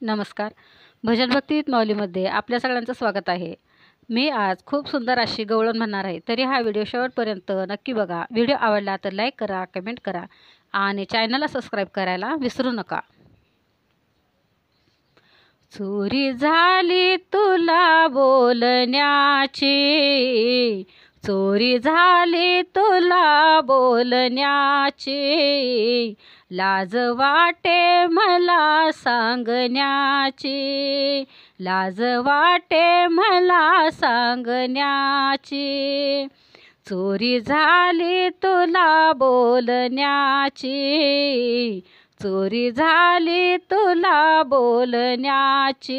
नमस्कार. भजन भक्तीत माऊलीमध्ये आपल्या सगळ्यांचं स्वागत आहे. मी आज खूप सुंदर अशी गवळण म्हणणार आहे. तरी हा व्हिडिओ शेवटपर्यंत नक्की बघा. व्हिडिओ आवडला तर लाईक करा, कमेंट करा आणि चॅनलला सबस्क्राईब करायला विसरू नका. चोरी झाली तुला बोलण्याची, चोरी झाली तुला बोलण्याची, लाज वाटे मला सांगण्याची, लाज वाटे मला सांगण्याची. चोरी झाली तुला बोलण्याची, चोरी झाली तुला बोलण्याची,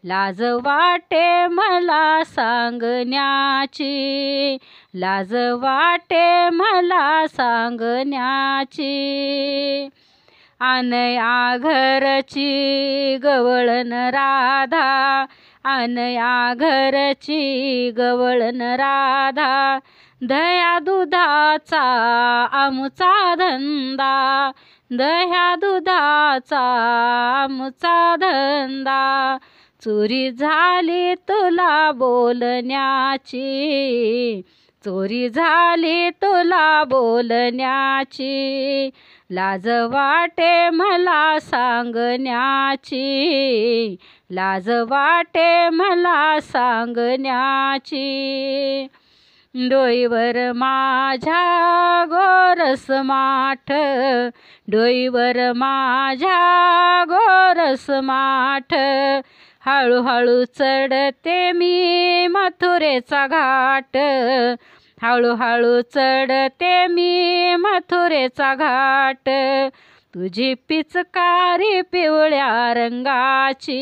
लाज वाटे मला सांगण्याची, लाज वाटे मला सांगण्याची. अनया घरची गवळण राधा, अनया घरची गवळण राधा, दह्या दुधाचा आमचा धंदा, दह्या दुधाचा आमचा धंदा. चोरी झाली तुला बोलण्याची, चोरी झाली तुला बोलण्याची, लाज वाटे मला सांगण्याची, लाज वाटे मला सांगण्याची. डोईवर माझ्या गोरस माठ, डोईवर माझ्या गोरस माठ, हळूहळू चढते मी मथुरेचा घाट, हळूहळू चढते मी मथुरेचा घाट. तुझी पिचकारी पिवळ्या रंगाची,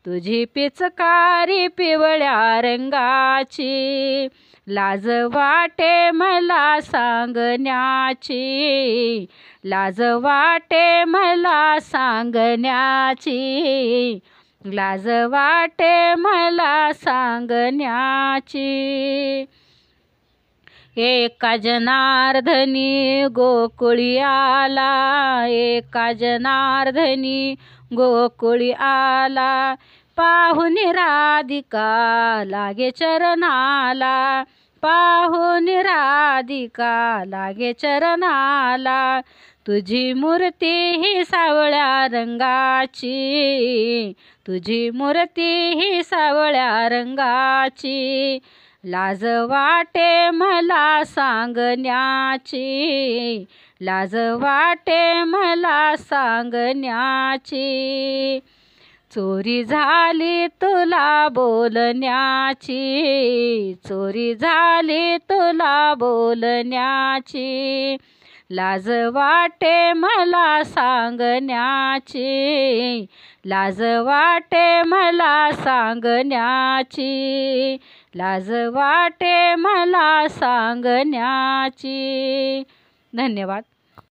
तुझी पिचकारी पिवळ्या रंगाची, लाज वाटे मला सांगण्याची, लाज वाटे मला सांगण्याची, लाज वाटे मला सांगण्याची. एका जनार्दनी गोकुळी आला, एका जनार्दनी गोकुळी आला, पाहुन राधिका लागे चरणाला, पाहुन राधिका लागे चरणाला. तुझी मूर्ती ही सावळ्या रंगाची, तुझी मूर्ती ही सावळ्या रंगाची, लाज वाटे मला सांगण्याची, लाज वाटे मला सांगण्याची. चोरी झाली तुला बोलण्याची, चोरी झाली तुला बोलण्याची, लाज वाटे मला सांगण्याची, लाज वाटे मला सांगण्याची, लाज वाटे मला सांगण्याची. धन्यवाद.